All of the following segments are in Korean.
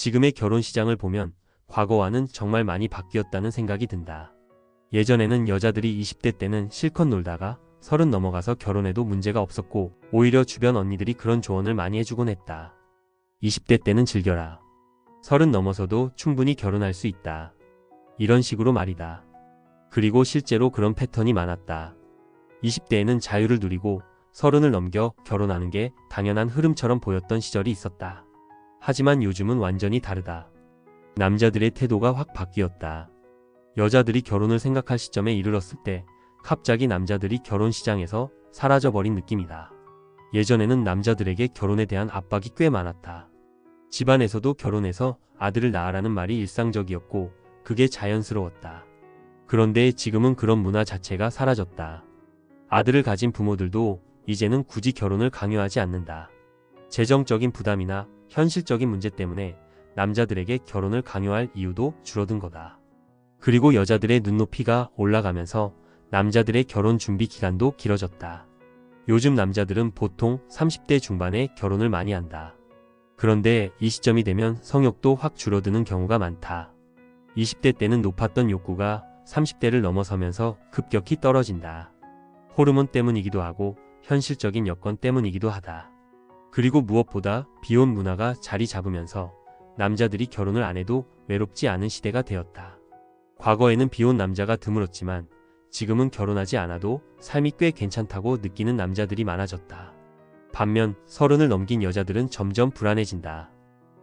지금의 결혼 시장을 보면 과거와는 정말 많이 바뀌었다는 생각이 든다. 예전에는 여자들이 20대 때는 실컷 놀다가 30 넘어가서 결혼해도 문제가 없었고 오히려 주변 언니들이 그런 조언을 많이 해주곤 했다. 20대 때는 즐겨라. 30 넘어서도 충분히 결혼할 수 있다. 이런 식으로 말이다. 그리고 실제로 그런 패턴이 많았다. 20대에는 자유를 누리고 30을 넘겨 결혼하는 게 당연한 흐름처럼 보였던 시절이 있었다. 하지만 요즘은 완전히 다르다. 남자들의 태도가 확 바뀌었다. 여자들이 결혼을 생각할 시점에 이르렀을 때 갑자기 남자들이 결혼 시장에서 사라져버린 느낌이다. 예전에는 남자들에게 결혼에 대한 압박이 꽤 많았다. 집안에서도 결혼해서 아들을 낳으라는 말이 일상적이었고 그게 자연스러웠다. 그런데 지금은 그런 문화 자체가 사라졌다. 아들을 가진 부모들도 이제는 굳이 결혼을 강요하지 않는다. 재정적인 부담이나 현실적인 문제 때문에 남자들에게 결혼을 강요할 이유도 줄어든 거다. 그리고 여자들의 눈높이가 올라가면서 남자들의 결혼 준비 기간도 길어졌다. 요즘 남자들은 보통 30대 중반에 결혼을 많이 한다. 그런데 이 시점이 되면 성욕도 확 줄어드는 경우가 많다. 20대 때는 높았던 욕구가 30대를 넘어서면서 급격히 떨어진다. 호르몬 때문이기도 하고 현실적인 여건 때문이기도 하다. 그리고 무엇보다 비혼 문화가 자리 잡으면서 남자들이 결혼을 안 해도 외롭지 않은 시대가 되었다. 과거에는 비혼 남자가 드물었지만 지금은 결혼하지 않아도 삶이 꽤 괜찮다고 느끼는 남자들이 많아졌다. 반면 30을 넘긴 여자들은 점점 불안해진다.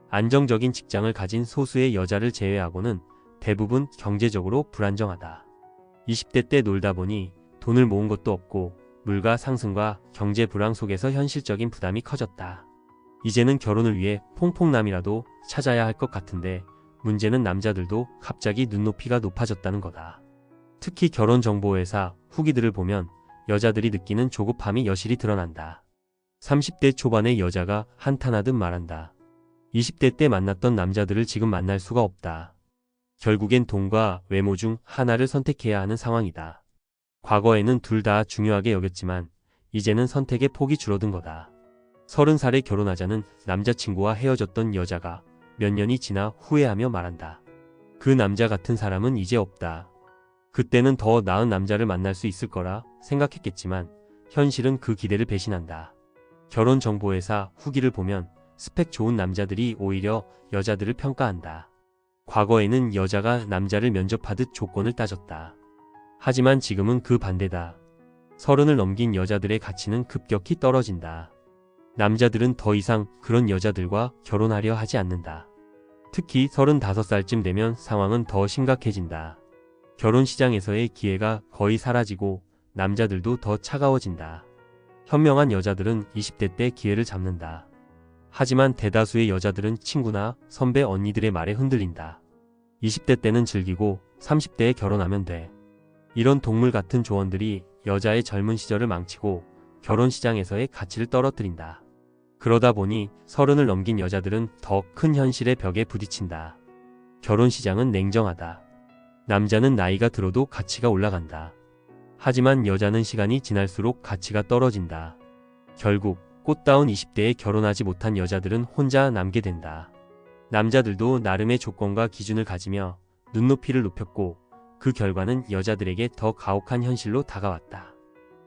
안정적인 직장을 가진 소수의 여자를 제외하고는 대부분 경제적으로 불안정하다. 20대 때 놀다 보니 돈을 모은 것도 없고 물가 상승과 경제 불황 속에서 현실적인 부담이 커졌다. 이제는 결혼을 위해 퐁퐁남이라도 찾아야 할 것 같은데 문제는 남자들도 갑자기 눈높이가 높아졌다는 거다. 특히 결혼정보회사 후기들을 보면 여자들이 느끼는 조급함이 여실히 드러난다. 30대 초반의 여자가 한탄하듯 말한다. 20대 때 만났던 남자들을 지금 만날 수가 없다. 결국엔 돈과 외모 중 하나를 선택해야 하는 상황이다. 과거에는 둘 다 중요하게 여겼지만 이제는 선택의 폭이 줄어든 거다. 30살에 결혼하자는 남자친구와 헤어졌던 여자가 몇 년이 지나 후회하며 말한다. 그 남자 같은 사람은 이제 없다. 그때는 더 나은 남자를 만날 수 있을 거라 생각했겠지만 현실은 그 기대를 배신한다. 결혼정보회사 후기를 보면 스펙 좋은 남자들이 오히려 여자들을 평가한다. 과거에는 여자가 남자를 면접하듯 조건을 따졌다. 하지만 지금은 그 반대다. 30을 넘긴 여자들의 가치는 급격히 떨어진다. 남자들은 더 이상 그런 여자들과 결혼하려 하지 않는다. 특히 35살쯤 되면 상황은 더 심각해진다. 결혼 시장에서의 기회가 거의 사라지고 남자들도 더 차가워진다. 현명한 여자들은 20대 때 기회를 잡는다. 하지만 대다수의 여자들은 친구나 선배 언니들의 말에 흔들린다. 20대 때는 즐기고 30대에 결혼하면 돼. 이런 동물 같은 조언들이 여자의 젊은 시절을 망치고 결혼 시장에서의 가치를 떨어뜨린다. 그러다 보니 30을 넘긴 여자들은 더 큰 현실의 벽에 부딪힌다. 결혼 시장은 냉정하다. 남자는 나이가 들어도 가치가 올라간다. 하지만 여자는 시간이 지날수록 가치가 떨어진다. 결국 꽃다운 20대에 결혼하지 못한 여자들은 혼자 남게 된다. 남자들도 나름의 조건과 기준을 가지며 눈높이를 높였고 그 결과는 여자들에게 더 가혹한 현실로 다가왔다.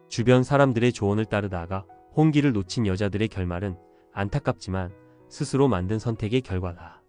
주변 사람들의 조언을 따르다가 혼기를 놓친 여자들의 결말은 안타깝지만 스스로 만든 선택의 결과다.